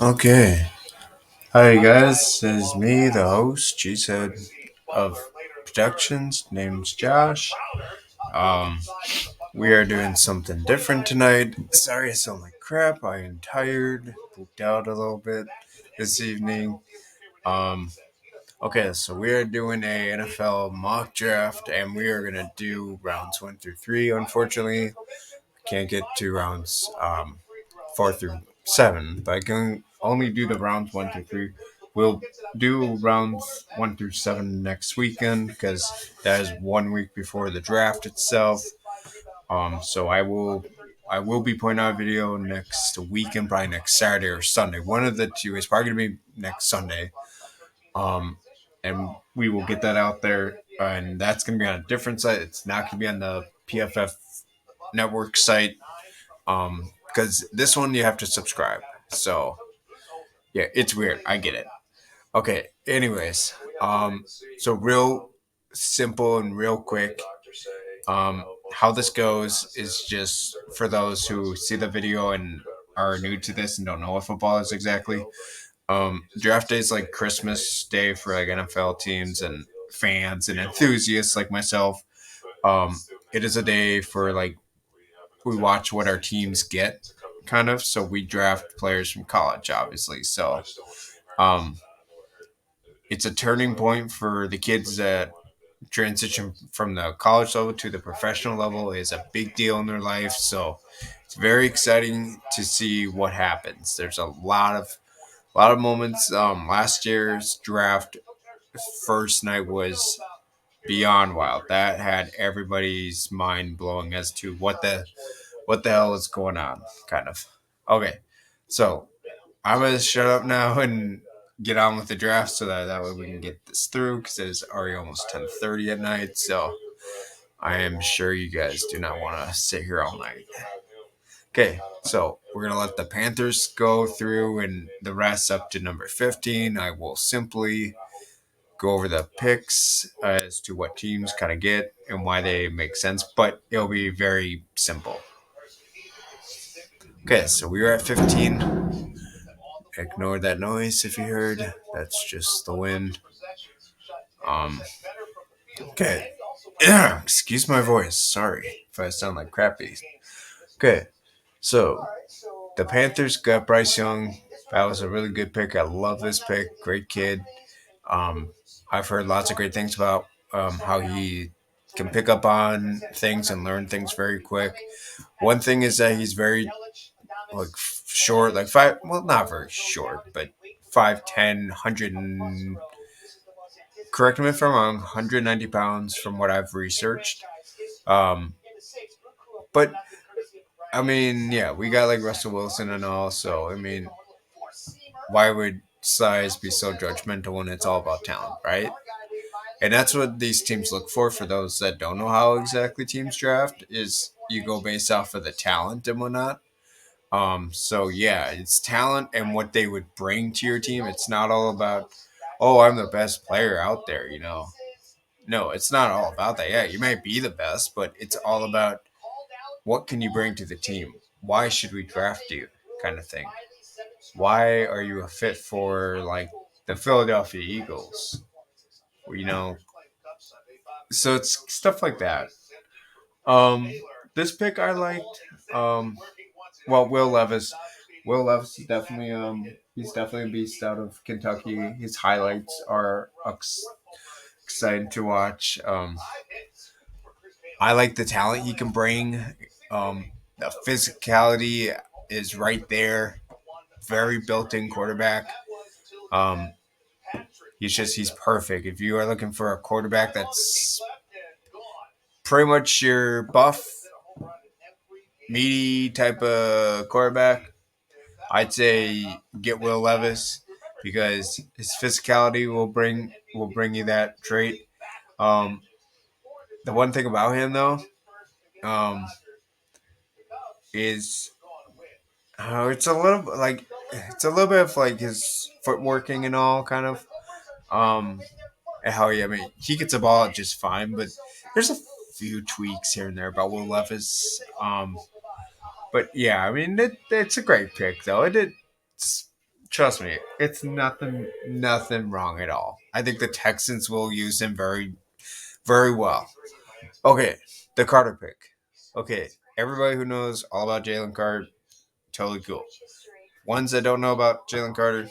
Okay. Hi guys, this is me, the host, G-Said of Productions. Name's Josh. Um, we are doing something different tonight. Sorry I sound like crap. I am tired, pooped out a little bit this evening. Um, okay, so we are doing a NFL mock draft, and we are gonna do rounds 1 through 3. Unfortunately, can't get to rounds 4 through 7, but I can only do the rounds 1 through 3. We'll do rounds 1 through 7 next weekend because that is 1 week before the draft itself. So I will be putting out a video next weekend, probably next Saturday or Sunday. One of the two is probably gonna be next Sunday. Um, and we will get that out there, and that's gonna be on a different site. It's not gonna be on the PFF network site because this one you have to subscribe. So yeah, it's weird. I get it. Okay. Anyways, so real simple and real quick. How this goes is just for those who see the video and are new to this and don't know what football is exactly. Draft day is like Christmas Day for like NFL teams and fans and enthusiasts like myself. Um, it is a day for like we watch what our teams get, kind of. So we draft players from college, obviously. So um, it's a turning point for the kids that transition from the college level to the professional level is a big deal in their life. So it's very exciting to see what happens. There's a lot of moments. Last year's draft first night was beyond wild. That had everybody's mind blowing as to what the hell is going on, kind of. Okay, so I'm gonna shut up now and get on with the draft so that way we can get this through because it is already almost 10:30 at night. So I am sure you guys do not want to sit here all night. Okay, so we're gonna let the Panthers go through and the rest up to number 15. I will simply go over the picks as to what teams kind of get and why they make sense, but it'll be very simple. Okay, so we are at 15. Ignore that noise if you heard. That's just the wind. Um, okay. Excuse my voice. Sorry if I sound like crappy. Okay, so the Panthers got Bryce Young. That was a really good pick. I love this pick. Great kid. Um, I've heard lots of great things about how he can pick up on things and learn things very quick. One thing is that he's very like short, like five. Well, not very short, but 5'10", 100 and correct me if I'm wrong, 190 pounds from what I've researched. Um, but I mean, yeah, we got like Russell Wilson and all, so I mean, why would size be so judgmental when it's all about talent, right? And that's what these teams look for those that don't know how exactly teams draft is you go based off of the talent and whatnot. So yeah, it's talent and what they would bring to your team. It's not all about, oh, I'm the best player out there. No, it's not all about that. Yeah, you might be the best, but it's all about what can you bring to the team? Why should we draft you? Kind of thing. Why are you a fit for like the Philadelphia Eagles? You know, so it's stuff like that. Um, this pick I liked. Um, well, Will Levis. Will Levis is definitely he's definitely a beast out of Kentucky. His highlights are exciting to watch. I like the talent he can bring. The physicality is right there. Very built-in quarterback. Um, he's perfect. If you are looking for a quarterback that's pretty much your buff, meaty type of quarterback, I'd say get Will Levis because his physicality will bring you that trait. Um, the one thing about him though, um, is it's a little like it's a little bit of like his footworking and all kind of. Um, and how I mean he gets the ball just fine, but there's a few tweaks here and there about Will Levis. But yeah, I mean it's a great pick though. It's Trust me, it's nothing wrong at all. I think the Texans will use him very well. Okay, the Carter pick. Okay, everybody who knows all about Jalen Carter, totally cool. Ones that don't know about Jalen Carter,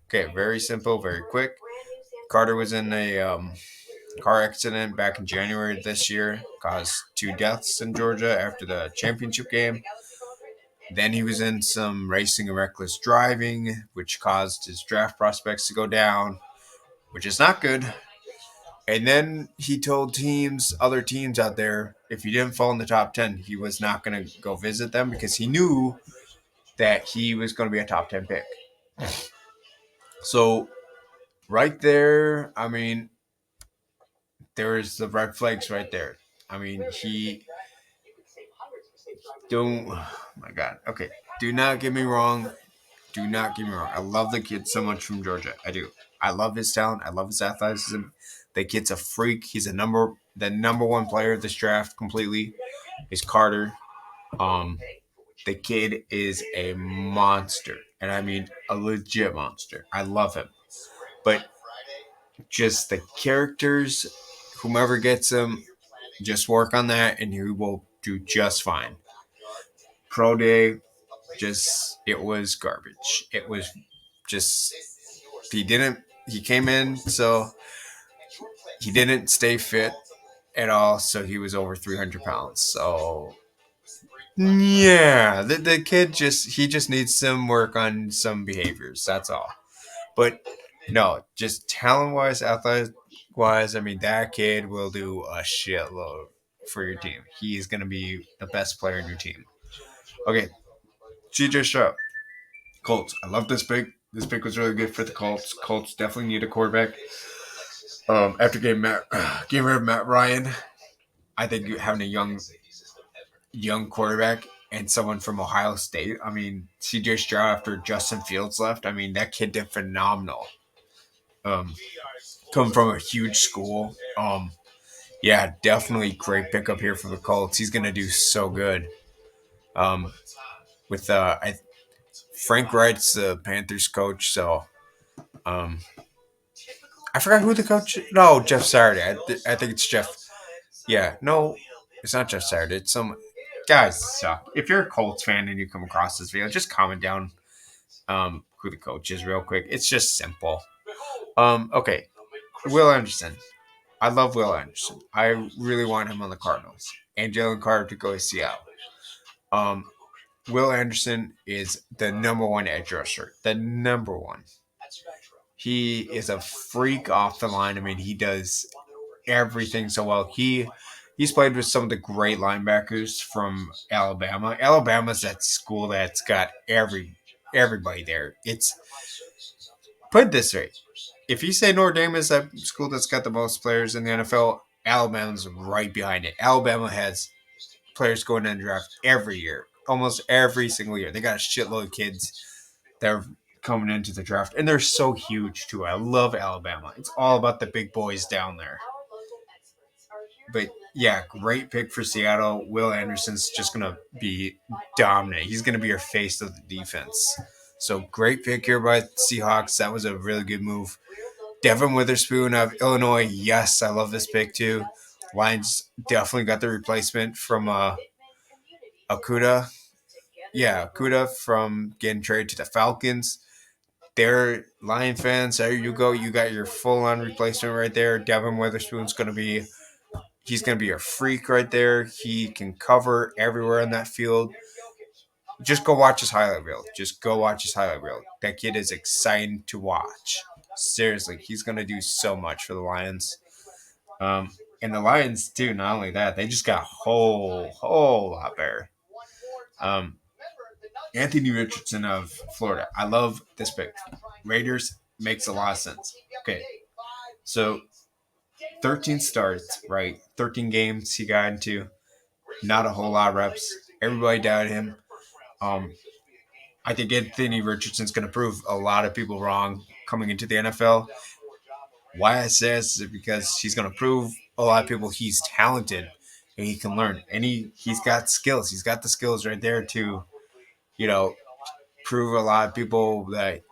okay, very simple, very quick. Carter was in a car accident back in January this year, caused two deaths in Georgia after the championship game. Then he was in some racing and reckless driving, which caused his draft prospects to go down, which is not good. And then he told other teams out there, if he didn't fall in the top 10, he was not going to go visit them because he knew that he was going to be a top 10 pick. So, right there, I mean, there's the red flags right there. I mean, he don't, oh my God. Okay. Do not get me wrong. Do not get me wrong. I love the kid so much from Georgia. I do. I love his talent. I love his athleticism. The kid's a freak. He's the number one player of this draft completely. Is Carter. Um, the kid is a monster, and I mean a legit monster. I love him, but just the characters, whomever gets him, just work on that, and he will do just fine. Pro day, just it was garbage. It was just he didn't. He came in, so he didn't stay fit at all. So he was over 300 pounds. So yeah, the kid just needs some work on some behaviors. That's all. But no, just talent wise, athletic wise, I mean that kid will do a shitload for your team. He's gonna be the best player in your team. Okay, CJ Stroud, Colts. I love this pick. This pick was really good for the Colts. Colts definitely need a quarterback. After getting rid of Matt Ryan, I think having a young quarterback and someone from Ohio State. I mean, CJ Stroud after Justin Fields left. I mean, that kid did phenomenal. Um, Coming from a huge school. Yeah, definitely great pickup here for the Colts. He's gonna do so good. Um, with Frank Wright's the Panthers coach, so um, I forgot who the coach. No, Jeff Saturday. I think it's Jeff. Yeah, no, it's not Jeff Saturday. It's some guys. Suck. If you're a Colts fan and you come across this video, just comment down who the coach is real quick. It's just simple. Okay, Will Anderson. I love Will Anderson. I really want him on the Cardinals and Jalen Carter to go to Seattle. Um, Will Anderson is the number one edge rusher. The number one. He is a freak off the line. I mean, he does everything so well. He's played with some of the great linebackers from Alabama. Alabama's that school that's got everybody there. It's put it this way: if you say Notre Dame is that school that's got the most players in the NFL, Alabama's right behind it. Alabama has players going in the draft every year, almost every single year. They got a shitload of kids that are coming into the draft, and they're so huge too. I love Alabama. It's all about the big boys down there. But yeah, great pick for Seattle. Will Anderson's just gonna be dominant. He's gonna be your face of the defense. So great pick here by the Seahawks. That was a really good move. Devin Witherspoon of Illinois. Yes, I love this pick too. Lions definitely got the replacement from Okuda. Yeah, Okuda from getting traded to the Falcons. They're Lion fans. There you go. You got your full-on replacement right there. Devin Witherspoon's going to be he's going to be a freak right there. He can cover everywhere in that field. Just go watch his highlight reel. Just go watch his highlight reel. That kid is exciting to watch. Seriously, he's going to do so much for the Lions. And the Lions too. Not only that, they just got a whole lot better. Anthony Richardson of Florida. I love this pick. Raiders makes a lot of sense. Okay, so 13 starts, right? 13 games he got into. Not a whole lot of reps. Everybody doubted him. I think Anthony Richardson's going to prove a lot of people wrong coming into the NFL. Why I say this is because he's going to prove a lot of people he's talented and he can learn. And he's got skills. He's got the skills right there to, you know, prove a lot of people that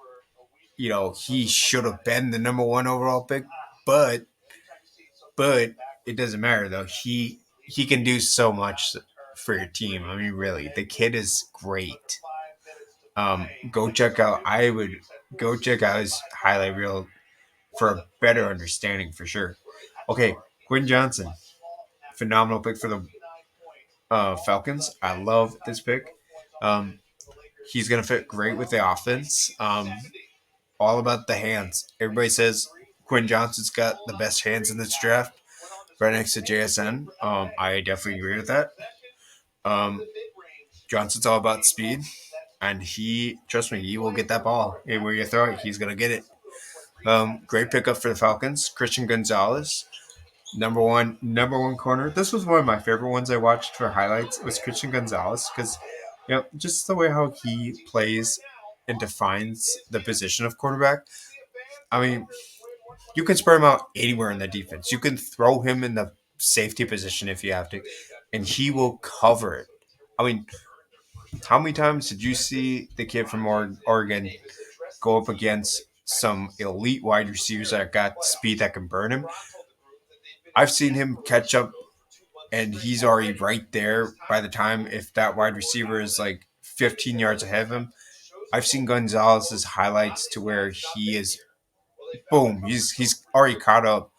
he should have been the number one overall pick, but but it doesn't matter though. He can do so much for your team. I mean, really, the kid is great. Go check out. I would go check out his highlight reel for a better understanding for sure. Okay, Quinn Johnson, phenomenal pick for the Falcons. I love this pick. Um, he's gonna fit great with the offense. All about the hands. Everybody says Quinn Johnson's got the best hands in this draft, right next to JSN. I definitely agree with that. Um, Johnson's all about speed, and trust me, he will get that ball. Where you throw it, he's gonna get it. Great pickup for the Falcons. Christian Gonzalez, number one corner. This was one of my favorite ones I watched for highlights. Was Christian Gonzalez because just the way how he plays and defines the position of quarterback. I mean, you can spread him out anywhere in the defense. You can throw him in the safety position if you have to, and he will cover it. I mean, how many times did you see the kid from Oregon go up against some elite wide receivers that got speed that can burn him? I've seen him catch up, and he's already right there by the time if that wide receiver is like 15 yards ahead of him. I've seen Gonzalez's highlights to where he is boom, he's already caught up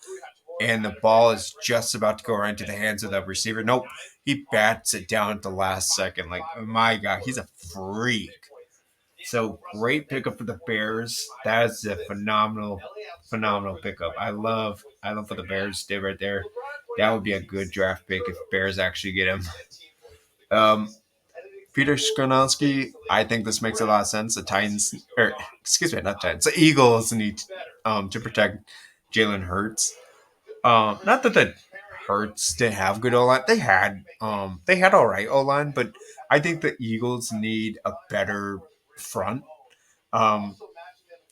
and the ball is just about to go right into the hands of the receiver. Nope, he bats it down at the last second. Like, oh my God, he's a freak. So great pickup for the Bears. That is a phenomenal pickup. I love what the Bears did right there. That would be a good draft pick if Bears actually get him. Um, Peter Skronsky, I think this makes a lot of sense. The Titans, or excuse me, not Titans, the Eagles need to protect Jalen Hurts. Not that the Hurts didn't have good O line. They had all right O line, but I think the Eagles need a better front. Um,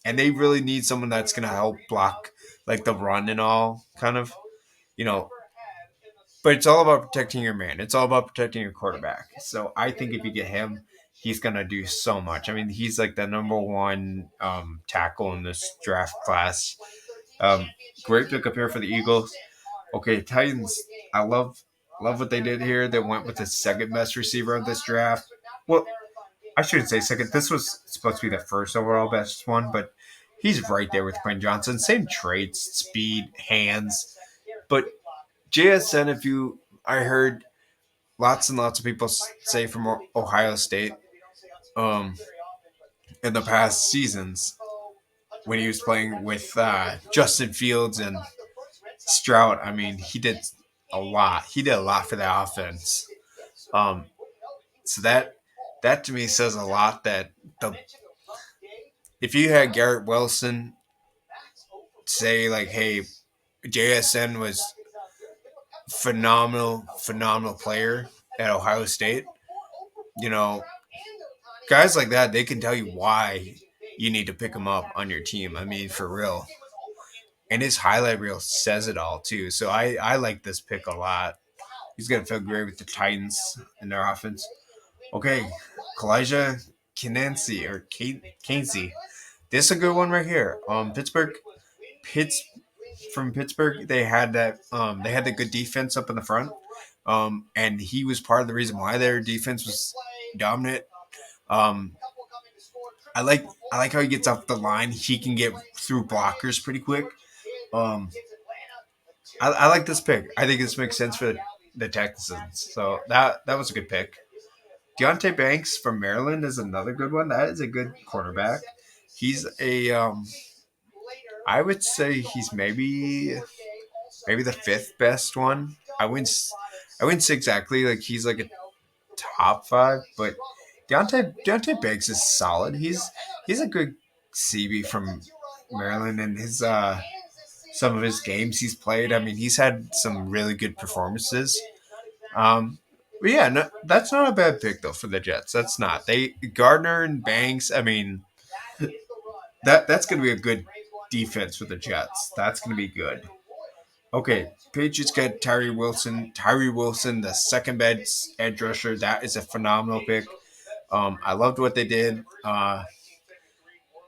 and they really need someone that's gonna help block like the run and all kind of, you know. But it's all about protecting your man. It's all about protecting your quarterback. So I think if you get him, he's gonna do so much. I mean, he's like the number one tackle in this draft class. Um, Great pickup here for the Eagles. Okay, Titans. I love what they did here. They went with the second best receiver of this draft. Well, I shouldn't say second. This was supposed to be the first overall best one, but he's right there with Quinn Johnson. Same traits, speed, hands. But JSN, I heard lots and lots of people say from Ohio State, um, in the past seasons when he was playing with Justin Fields and Stroud. I mean, he did a lot. He did a lot for the offense. Um, so that to me says a lot. That the if you had Garrett Wilson say like, "Hey, JSN was phenomenal player at Ohio State," you know, guys like that, they can tell you why you need to pick him up on your team. I mean, for real. And his highlight reel says it all too. So I like this pick a lot. He's gonna feel great with the Titans in their offense. Okay, Kalijah Casey. This is a good one right here. Pitts from Pittsburgh. They had the good defense up in the front. And he was part of the reason why their defense was dominant. Um, I like how he gets off the line. He can get through blockers pretty quick. Um, I like this pick. I think this makes sense for the Texans. So that was a good pick. Deontay Banks from Maryland is another good one. That is a good cornerback. He's I would say he's maybe the fifth best one. I wouldn't say exactly like he's like a top five, but Deontay Banks is solid. He's a good CB from Maryland, and his some of his games he's played. I mean, he's had some really good performances. But yeah, no, that's not a bad pick though for the Jets. That's not they Gardner and Banks. I mean, that's going to be a good defense for the Jets. That's going to be good. Okay, Patriots get Tyree Wilson. Tyree Wilson, the second best edge rusher. That is a phenomenal pick. I loved what they did.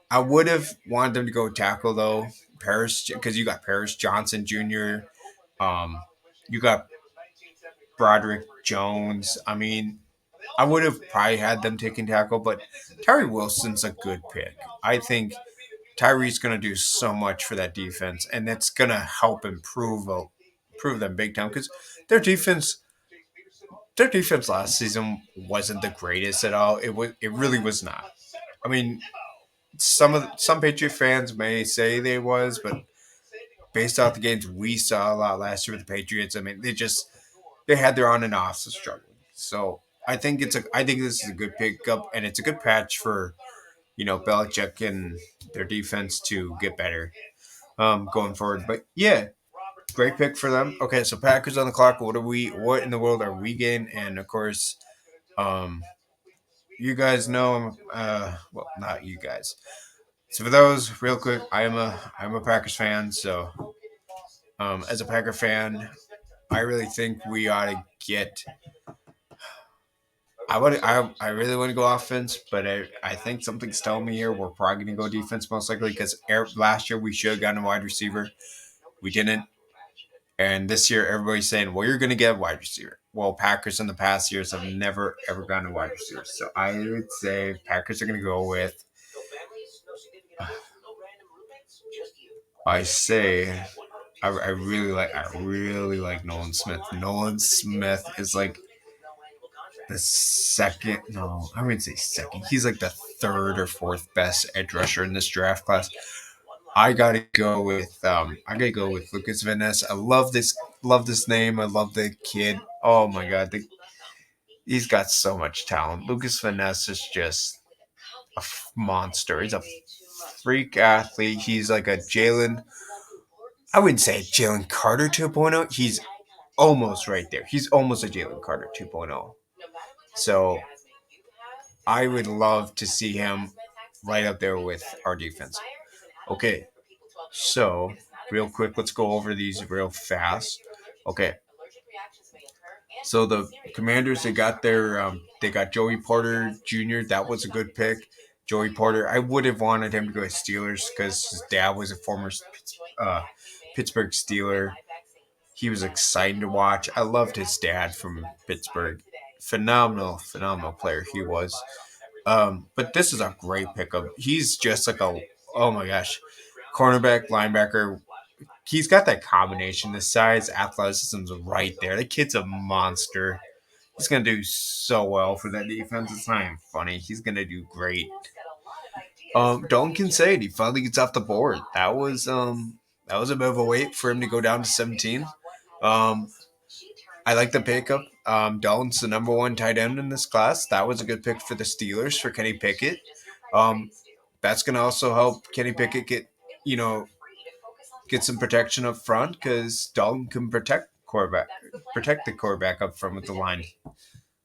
I would have wanted them to go tackle though, Paris, because you got Paris Johnson Jr. Um, you got Broderick Jones. I mean, I would have probably had them taking tackle, but Tyree Wilson's a good pick. I think Tyree's going to do so much for that defense, and it's going to help improve them big time because their defense their defense last season wasn't the greatest at all. It really was not. I mean, some Patriot fans may say they was, but based off the games we saw a lot last year with the Patriots, I mean, they had their on and offs struggling. So I think this is a good pickup, and it's a good patch for Belichick and their defense to get better going forward. But yeah, great pick for them. Okay, so Packers on the clock. What in the world are we getting? And of course, um, you guys know, well, not you guys. So for those, real quick, I'm a Packers fan. So as a Packer fan, I really think we ought to get. I really want to go offense, but I think something's telling me here we're probably going to go defense most likely because last year we should have gotten a wide receiver, we didn't, and this year everybody's saying, well, you're going to get a wide receiver. Well, Packers in the past years have never ever gotten a wide receiver, so I would say Packers are going to go with. I say I really like Nolan Smith. Nolan Smith is like the second. No, I wouldn't say second. He's like the third or fourth best edge rusher in this draft class. I gotta go with Lucas Van Ness. I love this name. I love the kid. Oh my god, he's got so much talent. Lucas Van Ness is just a monster. He's a freak athlete. He's like a Jalen. I wouldn't say Jalen Carter 2.0. He's almost right there. He's almost a Jalen Carter 2.0. So I would love to see him right up there with our defense. Okay, so real quick, let's go over these real fast. Okay, so the Commanders they got Joey Porter Jr. That was a good pick. Joey Porter, I would have wanted him to go to Steelers because his dad was a former uh, Pittsburgh Steeler. He was exciting to watch. I loved his dad from Pittsburgh. Phenomenal player he was. But this is a great pickup. He's just like oh my gosh, cornerback, linebacker. He's got that combination. The size, athleticism's right there. The kid's a monster. He's gonna do so well for that defense. It's not even funny. He's gonna do great. Dalton Kincaid, he finally gets off the board. That was a bit of a wait for him to go down to 17. Um, I like the pickup. Dalton's the number one tight end in this class. That was a good pick for the Steelers for Kenny Pickett. Um, that's going to also help Kenny Pickett get some protection up front because Dalton can protect the quarterback up front with the line.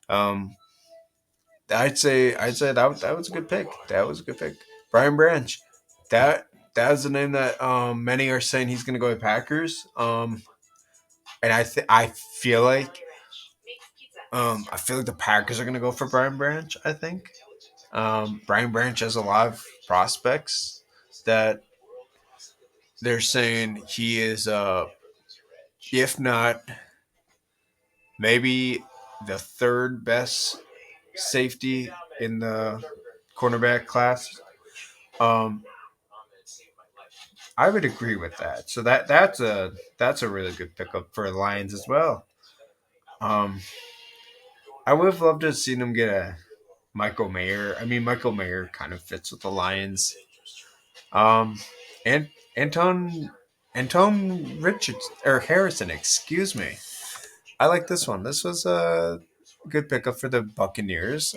Um, I'd say that was a good pick. That was a good pick. Brian Branch, that that's the name that many are saying he's going to go to Packers. And I feel like the Packers are going to go for Brian Branch. I think Brian Branch has a lot of prospects that they're saying he is, if not maybe the third best safety in the cornerback class. Um, I would agree with that. So that's a really good pickup for the Lions as well. Um, I would have loved to have seen him get a Michael Mayer. I mean, Michael Mayer kind of fits with the Lions. Um, and Anton Richards or Harrison, excuse me. I like this one. This was a good pickup for the Buccaneers.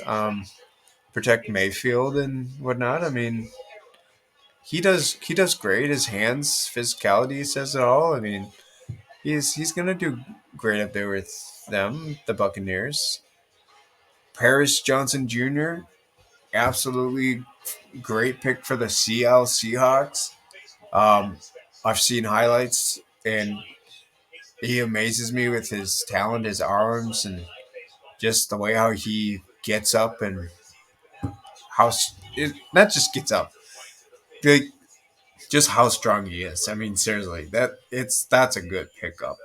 Protect Mayfield and whatnot. I mean, he does great. His hands, physicality says it all. I mean, he's gonna do great up there with them, the Buccaneers. Paris Johnson Jr. Absolutely great pick for the Seattle Seahawks. Um, I've seen highlights, and he amazes me with his talent, his arms, and just the way how he gets up and how it not just gets up. like just how strong he is. I mean, seriously, that's a good pickup.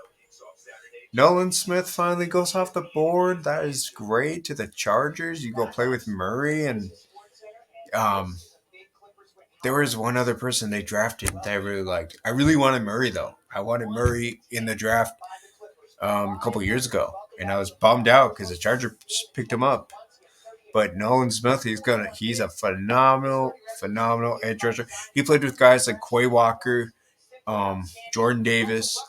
Nolan Smith finally goes off the board. That is great to the Chargers. You go play with Murray, and um, there was one other person they drafted that I really liked. I really wanted Murray though. I wanted Murray in the draft a couple years ago, and I was bummed out because the Chargers picked him up. But Nolan Smith, he's a phenomenal edge rusher. He played with guys like Quay Walker, Jordan Davis.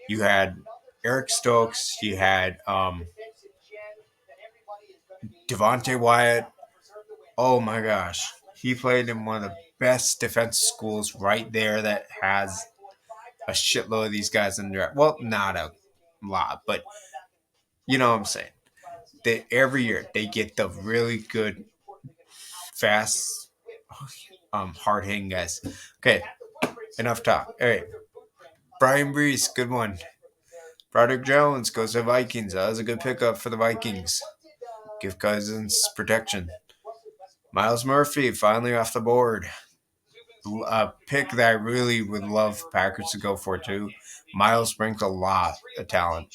You had Eric Stokes. You had Devontae Wyatt. Oh my gosh. He played in one of the best defense schools right there that has a shitload of these guys in there. Well, not a lot, but you know what I'm saying. They every year they get the really good, fast, hard hitting guys. Okay, enough talk. All right, Brian Brees, good one. Broderick Jones goes to Vikings. That was a good pickup for the Vikings. Give Cousins protection. Miles Murphy finally off the board. A pick that I really would love Packers to go for too. Miles brings a lot of talent.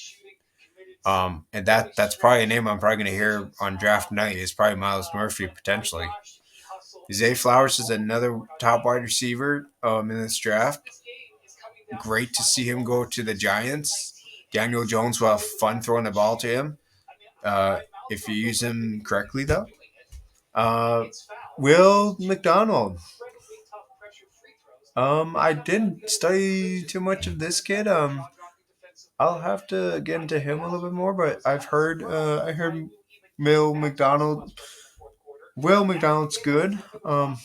And that's probably a name I'm probably going to hear on draft night is probably Miles Murphy potentially. Zay Flowers is another top wide receiver in this draft. Great to see him go to the Giants. Daniel Jones will have fun throwing the ball to him if you use him correctly, though. Uh, Will McDonald. I didn't study too much of this kid. I'll have to get into him a little bit more, but I heard Will McDonald. Will McDonald's good. Bijan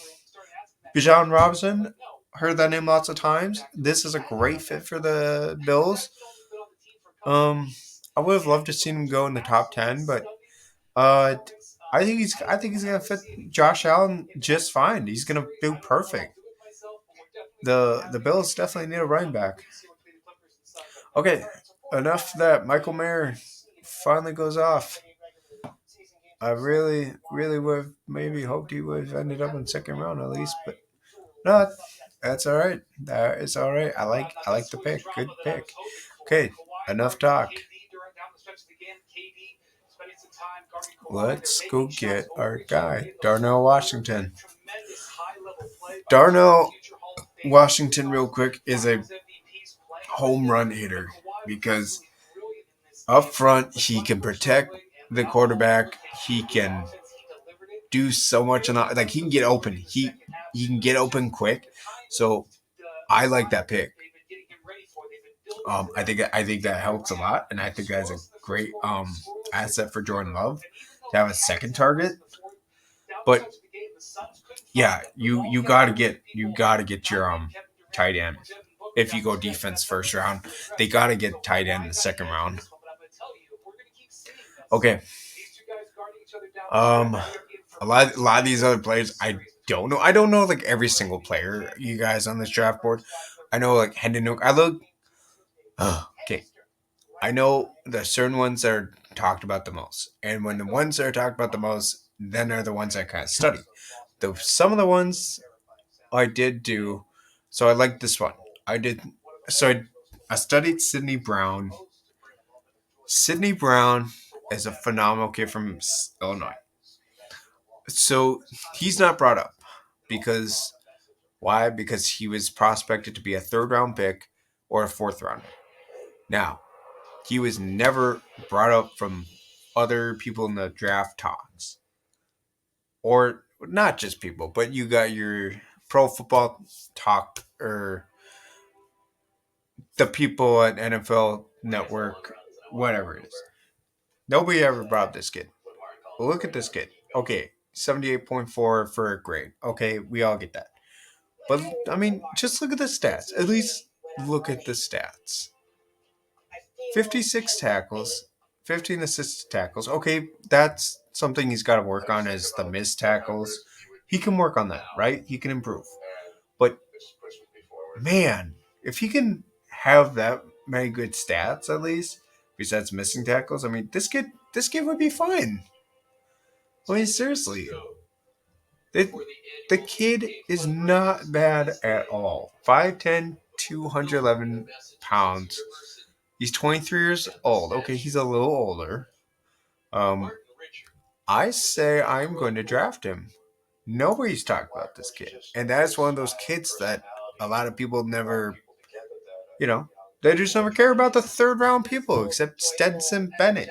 Robinson, heard that name lots of times. This is a great fit for the Bills. I would have loved to see him go in the top 10, but uh, I think he's gonna fit Josh Allen just fine. He's gonna do perfect. The Bills definitely need a running back. Okay, enough of that. Michael Mayer finally goes off. I really would have maybe hoped he would have ended up in second round at least, but no, that's all right. That is all right. I like the pick. Good pick. Okay, enough talk. Let's go get our guy, Darnell Washington. Darnell Washington, real quick, is a home run hitter because up front he can protect the quarterback. He can do so much, like he can get open. He can get open quick. So I like that pick. I think that helps a lot, and I think that's a great asset for Jordan Love to have a second target. But yeah, you gotta get your tight end. If you go defense first round, they gotta get tight end in the second round. Okay. Um, a lot of these other players, I don't know. I don't know like every single player you guys on this draft board. I know like Hendon Nook. I look. Okay, I know there's certain ones that are talked about the most, and when the ones that are talked about the most, then are the ones I kind of study. Some of the ones I did do, so I like this one. I did so I studied Sidney Brown. Sidney Brown is a phenomenal kid from Illinois. So he's not brought up because why? Because he was prospected to be a third round pick or a fourth rounder. Now, he was never brought up from other people in the draft talks. Or not just people, but you got your pro football talk or the people at NFL Network, whatever it is. Nobody ever brought up this kid. Look at this kid. Okay, 78.4 for a grade. Okay, we all get that. But I mean, just look at the stats. At least look at the stats. 56 tackles, 15 assisted tackles. Okay, that's something he's got to work on is the missed tackles. He can work on that, right? He can improve. But man, if he can have that many good stats at least, besides missing tackles, I mean, this kid would be fine. I mean, seriously. The, the kid is not bad at all. 5'10", 211 pounds. He's 23 years old. Okay, he's a little older. Um, I say I'm going to draft him. Nobody's talked about this kid. And that's one of those kids that a lot of people never, you know, they just never care about the third round people except Stetson Bennett.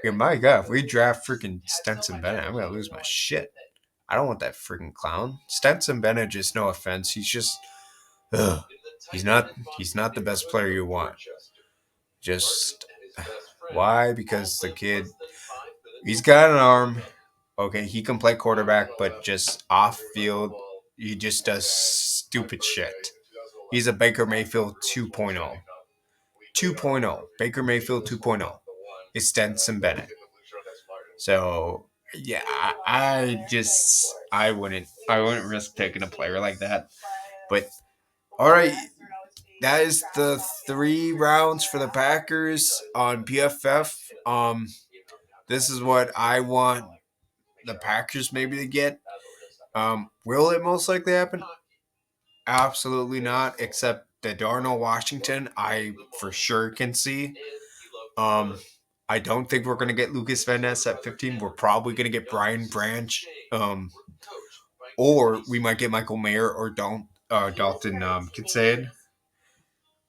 Yeah, my God, if we draft freaking Stetson Bennett, I'm going to lose my shit. I don't want that freaking clown. Stetson Bennett, just no offense. He's just, ugh. He's not, he's not the best player you want. Just, why? Because the kid, he's got an arm. Okay, he can play quarterback, but just off field, he just does stupid shit. He's a Baker Mayfield 2.0. 2.0. Baker Mayfield 2.0. It's Stenson Bennett. So yeah, I wouldn't risk taking a player like that. But all right, that is the 3 rounds for the Packers on PFF. This is what I want the Packers maybe to get. Will it most likely happen? Absolutely not, except the Darnell Washington, I for sure can see. Um, I don't think we're going to get Lucas Van Ness at 15. We're probably going to get Brian Branch. Or we might get Michael Mayer or Dalton Kincaid.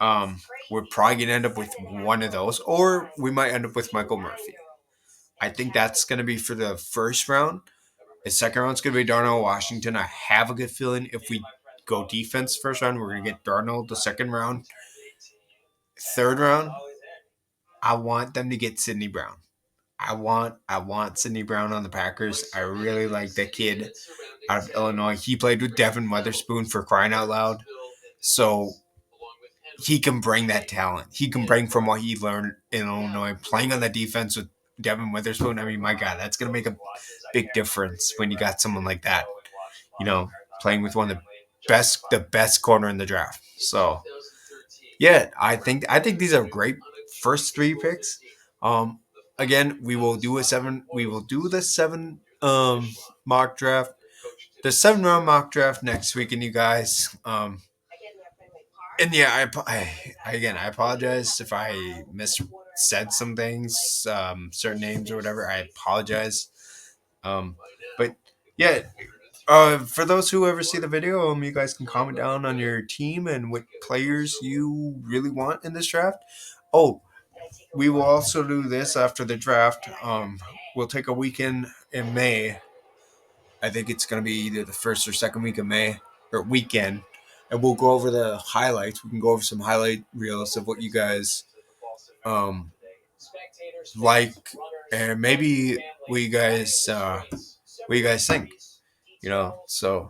We're probably going to end up with one of those. Or we might end up with Michael Murphy. I think that's going to be for the first round. The second round's going to be Darnell Washington. I have a good feeling if we go defense first round, we're going to get Darnold the second round. Third round, I want them to get Sidney Brown. I want Sidney Brown on the Packers. I really like that kid out of Illinois. He played with Devin Witherspoon, for crying out loud. So he can bring that talent. He can bring from what he learned in Illinois, playing on the defense with Devin Witherspoon. I mean, my God, that's going to make a big difference when you got someone like that. You know, playing with one of the best corner in the draft. So yeah, I think these are great first 3 picks. Again, we will do a seven. We will do the seven mock draft, the 7 round mock draft next week, and you guys. And yeah, I apologize if I said some things, certain names or whatever. I apologize. But yeah, for those who ever see the video, you guys can comment down on your team and what players you really want in this draft. Oh, we will also do this after the draft. We'll take a weekend in May. I think it's going to be either the first or second week of May or weekend, and we'll go over the highlights. We can go over some highlight reels of what you guys um, like, and maybe what you guys think. So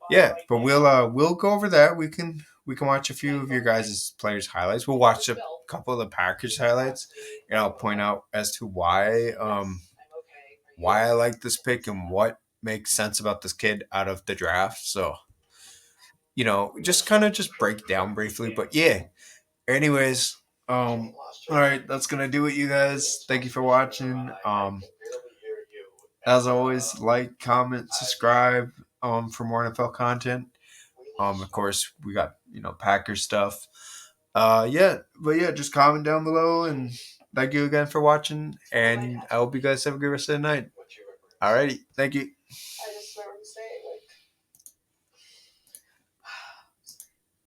yeah, but we'll go over that. We can watch a few of your guys' players' highlights. We'll watch a couple of the Packers highlights, and I'll point out as to why I like this pick and what makes sense about this kid out of the draft. So just kind of just break down briefly. But yeah, anyways, all right, that's gonna do it, you guys. Thank you for watching. As always, like, comment, subscribe for more NFL content. Of course, we got Packer stuff. But just comment down below, and thank you again for watching. And I hope you guys have a good rest of the night. Alrighty, thank you.